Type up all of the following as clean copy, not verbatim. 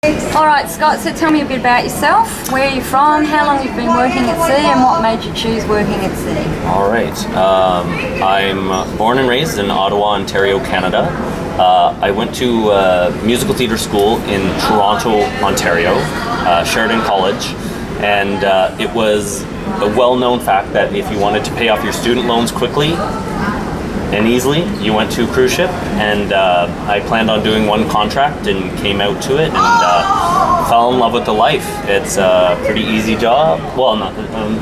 All right, Scott, so tell me a bit about yourself. Where are you from, how long you've been working at sea, and what made you choose working at sea? All right. I'm born and raised in Ottawa, Ontario, Canada. I went to musical theatre school in Toronto, Ontario, Sheridan College, and it was a well-known fact that if you wanted to pay off your student loans quickly and easily, you went to a cruise ship, and I planned on doing one contract and came out to it and fell in love with the life. It's a pretty easy job. Well, not,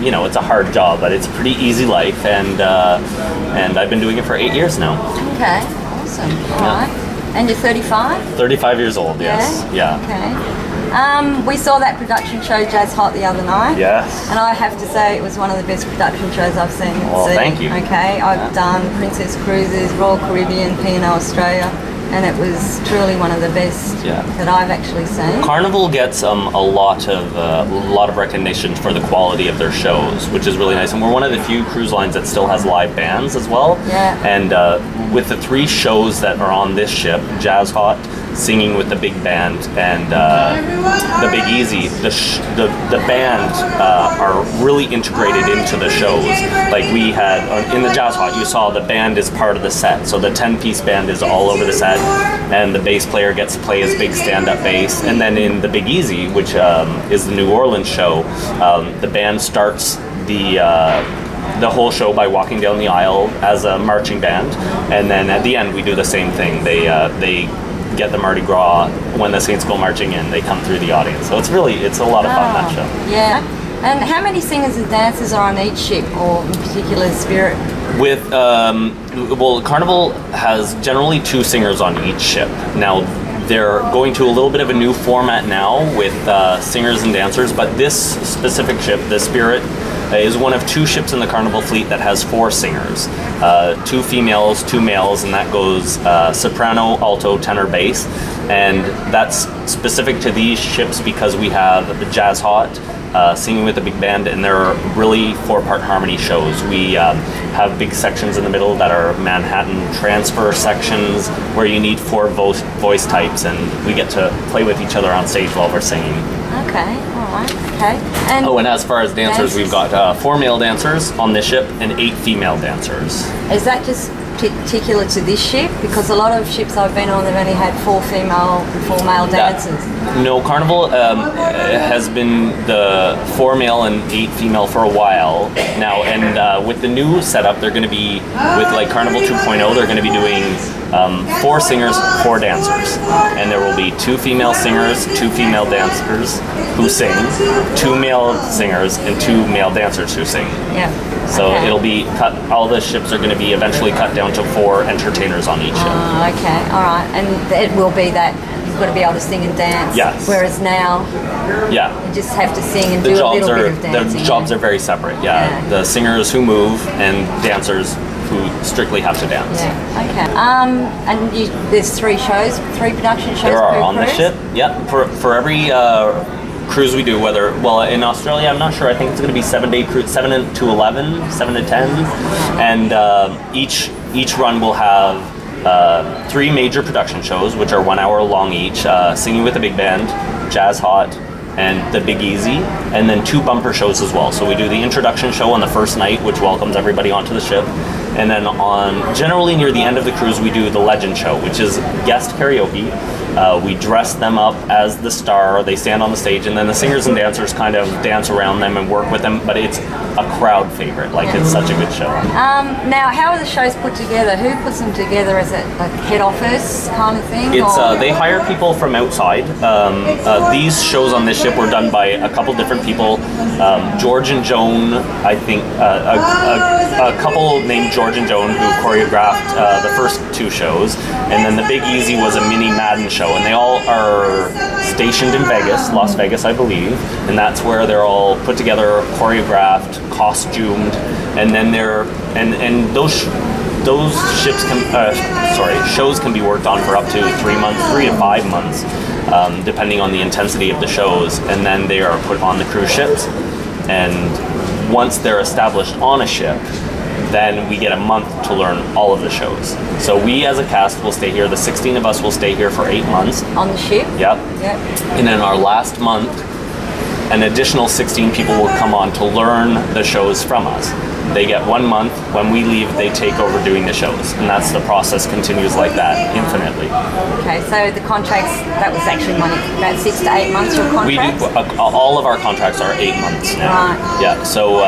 you know, it's a hard job, but it's a pretty easy life, and I've been doing it for 8 years now. Okay, awesome. All right. And you're 35? 35 years old, yes. Yeah. Okay. We saw that production show Jazz Hot the other night. Yes. And I have to say it was one of the best production shows I've seen. Well, thank you. Okay, I've done Princess Cruises, Royal Caribbean, P&O Australia, and it was truly one of the best that I've actually seen. Carnival gets a lot of recognition for the quality of their shows, which is really nice. And we're one of the few cruise lines that still has live bands as well. Yeah. And with the 3 shows that are on this ship, Jazz Hot, Singing with the Big Band, and the Big Easy, the band are really integrated into the shows. Like we had in the Jazz Hot, you saw the band is part of the set, so the 10-piece band is all over the set, and the bass player gets to play his big stand-up bass. And then in the Big Easy, which is the New Orleans show, the band starts the whole show by walking down the aisle as a marching band, and then at the end we do the same thing. They get the Mardi Gras when the Saints go marching in. They come through the audience, so it's a lot of fun, that show. Yeah. And how many singers and dancers are on each ship, or in particular Spirit? With well, Carnival has generally 2 singers on each ship. Now they're going to a little bit of a new format now with singers and dancers, but this specific ship, the Spirit, is one of 2 ships in the Carnival fleet that has 4 singers, 2 females, 2 males, and that goes soprano, alto, tenor, bass. And that's specific to these ships because we have the Jazz Hot, Singing with the Big Band, and they're really 4-part harmony shows. We have big sections in the middle that are Manhattan transfer sections where you need 4 voice types, and we get to play with each other on stage while we're singing. Okay, all right, okay. And and as far as dancers, we've got 4 male dancers on this ship and 8 female dancers. Is that just particular to this ship? Because a lot of ships I've been on, they've only had 4 female and 4 male dancers. No, Carnival has been the 4 male and 8 female for a while now, and with the new setup, they're going to be, with like Carnival 2.0, they're going to be doing 4 singers, 4 dancers, and there will be 2 female singers, 2 female dancers who sing, 2 male singers, and 2 male dancers who sing. Yeah. So it'll be cut. All the ships are going to be eventually cut down to 4 entertainers on each ship. Okay, all right, and it will be that you've got to be able to sing and dance. Yes. Whereas now, you just have to sing and do a little bit of dancing. The jobs are very separate. Yeah. The singers who move and dancers who strictly have to dance. Yeah. Okay. And there's 3 shows, 3 production shows. There are on cruise? the ship. Yep. For every cruise we do, well, in Australia, I'm not sure. I think it's going to be 7-day cruise, 7 to 11, 7 to 10, and each run will have 3 major production shows, which are 1 hour long each. Singing with the Big Band, Jazz Hot, and the Big Easy, and then 2 bumper shows as well. So we do the introduction show on the first night, which welcomes everybody onto the ship. And then generally near the end of the cruise, we do the Legend Show, which is guest karaoke. We dress them up as the star, they stand on the stage, and then the singers and dancers kind of dance around them and work with them, but it's a crowd favorite. Like, it's such a good show. Now, how are the shows put together? Who puts them together? Is it like head office kind of thing? It's they hire people from outside. These shows on this ship were done by a couple different people. George and Joan, I think, a couple named George and Joan who choreographed the first 2 shows, and then the Big Easy was a mini Madden show, and they all are stationed in Vegas, Las Vegas, I believe, and that's where they're all put together, choreographed, costumed, and then those ships shows can be worked on for up to 3 months, 3 to 5 months, depending on the intensity of the shows, and then they are put on the cruise ships, and once they're established on a ship, then we get a month to learn all of the shows. So we as a cast will stay here. The 16 of us will stay here for 8 months. On the ship? Yep. Yep. And in our last month, an additional 16 people will come on to learn the shows from us. They get 1 month. When we leave, they take over doing the shows. And that's the process continues like that infinitely. Okay, so the contracts, that was actually about 6 to 8 months your contracts? We do, all of our contracts are 8 months now. Right. Yeah, so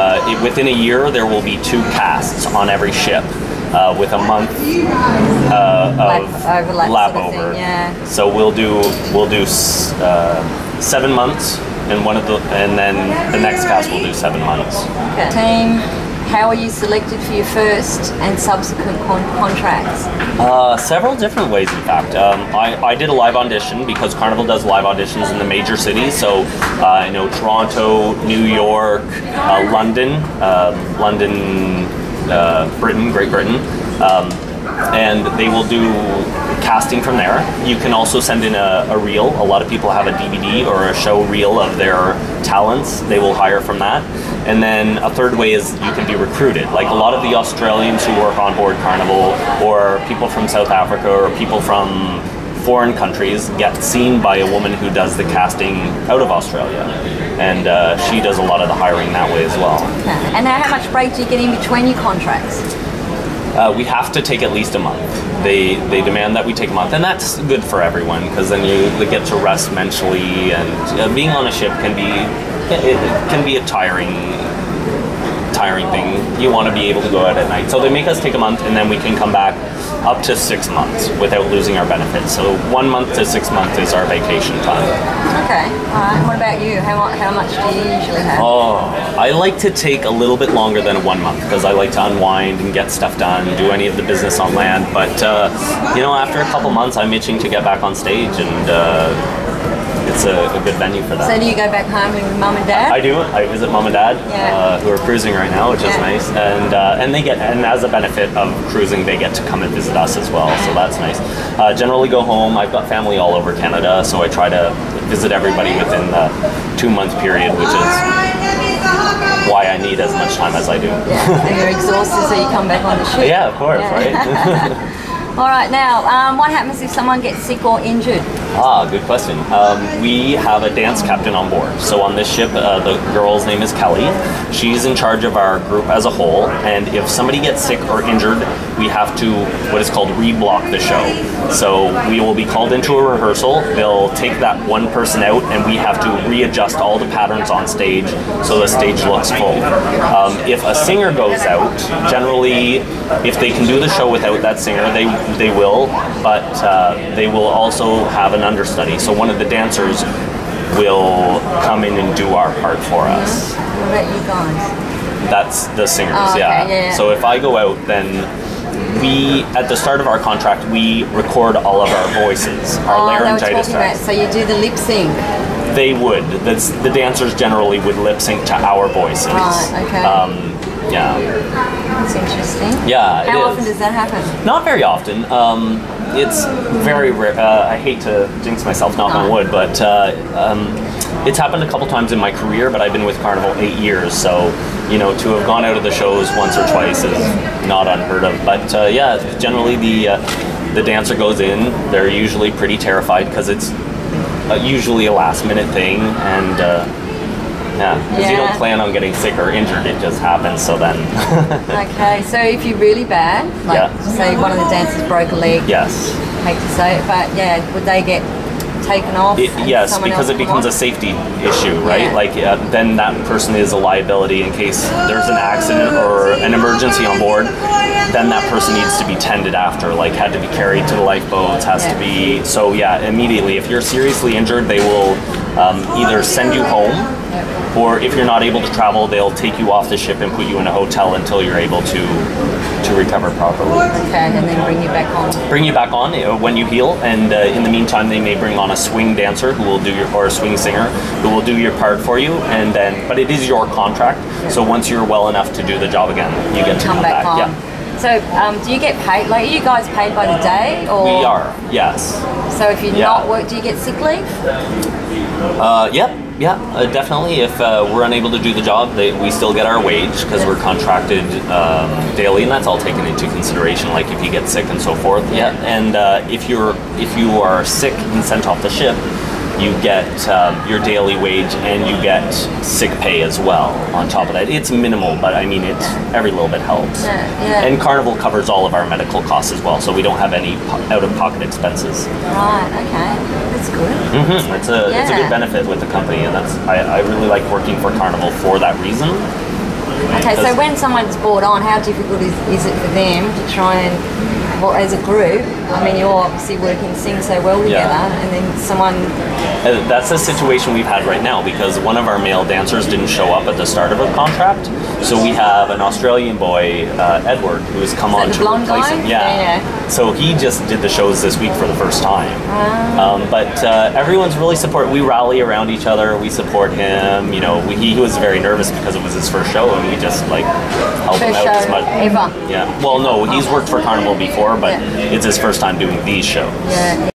within a year, there will be 2 casts on every ship. With a month of lap sort of over. thing, yeah. So we'll do 7 months, and then the next cast will do 7 months. Okay. Team, how are you selected for your first and subsequent contracts? Several different ways, in fact. I did a live audition because Carnival does live auditions in the major cities. So I know Toronto, New York, London, Britain, Great Britain, and they will do casting from there. You can also send in a reel. A lot of people have a DVD or a show reel of their talents. They will hire from that. And then a third way is you can be recruited. Like a lot of the Australians who work on board Carnival, or people from South Africa, or people from foreign countries get seen by a woman who does the casting out of Australia. And she does a lot of the hiring that way as well. Okay. And now how much break do you get in between your contracts? We have to take at least a month. They demand that we take a month, and that's good for everyone because then you get to rest mentally. And being on a ship can be a tiring thing. You want to be able to go out at night, so they make us take a month, and then we can come back up to 6 months without losing our benefits. So 1 month to 6 months is our vacation time. Okay, all right. What about you? How much do you usually have? Oh, I like to take a little bit longer than 1 month because I like to unwind and get stuff done, do any of the business on land. But after a couple months, I'm itching to get back on stage, and it's a good venue for that. So do you go back home with mum and dad? I do. I visit mum and dad, who are cruising right now, which is nice. And as a benefit of cruising, they get to come and visit us as well. So that's nice. Generally go home. I've got family all over Canada, so I try to visit everybody within the 2-month period, which is why I need as much time as I do. Yeah, and you're exhausted, so you come back on the ship. Yeah, of course, right? All right, now, what happens if someone gets sick or injured? Good question. We have a dance captain on board. So on this ship, the girl's name is Kelly. She's in charge of our group as a whole, and if somebody gets sick or injured, we have to, what is called, reblock the show. So we will be called into a rehearsal. They'll take that one person out, and we have to readjust all the patterns on stage so the stage looks full. If a singer goes out, generally, if they can do the show without that singer, they will, but they will also have an understudy. So one of the dancers will come in and do our part for us. What about you guys? That's the singers, oh, okay, yeah. So if I go out, then at the start of our contract, we record all of our voices, our laryngitis tracks. So you do the lip sync? They would. The dancers generally would lip sync to our voices. Right, okay. Yeah. That's interesting. Yeah, How often does that happen? Not very often. It's very rare. I hate to jinx myself, knock on wood, but it's happened a couple times in my career, but I've been with Carnival 8 years, so, to have gone out of the shows once or twice is not unheard of. But generally the dancer goes in. They're usually pretty terrified because it's usually a last-minute thing, and because you don't plan on getting sick or injured, it just happens, so then... Okay, so if you're really bad, say one of the dancers broke a leg, yes. hate to say it, but would they get taken off? Yes, because it becomes a safety issue, right? Yeah. Then that person is a liability in case there's an accident or an emergency on board. Then that person needs to be tended after, had to be carried to the lifeboats, has to be... So immediately, if you're seriously injured, they will either send you home, or if you're not able to travel, they'll take you off the ship and put you in a hotel until you're able to recover properly. Okay, and then bring you back on. Bring you back on when you heal, and in the meantime, they may bring on a swing dancer who will do or a swing singer who will do your part for you, and then. But it is your contract, so once you're well enough to do the job again, you get to come back on. Yeah. So, do you get paid? Like, are you guys paid by the day, or We are, yes. So, if you're not work, do you get sick leave? Definitely. If we're unable to do the job, we still get our wage because we're contracted daily, and that's all taken into consideration. Like if you get sick and so forth. Yeah. And if you are sick and sent off the ship, you get your daily wage and you get sick pay as well on top of that. It's minimal, but I mean, every little bit helps. And Carnival covers all of our medical costs as well, so we don't have any out-of-pocket expenses. Right. Okay. That's good. Mm-hmm. It's a good benefit with the company, and I really like working for Carnival for that reason. Okay. So when someone's brought on, how difficult is it for them to try and, well, as a group? I mean, you're obviously working Sing so well together, and then someone... That's the situation we've had right now, because one of our male dancers didn't show up at the start of a contract. So we have an Australian boy, Edward, who has come on to replace him. Yeah. So he just did the shows this week for the first time. But everyone's really supportive. We rally around each other. We support him. You know, he was very nervous because it was his first show, and we just like helped him out as much. Ever? Yeah. Well, no, he's worked for Carnival before, but it's his first time doing these shows. Yeah.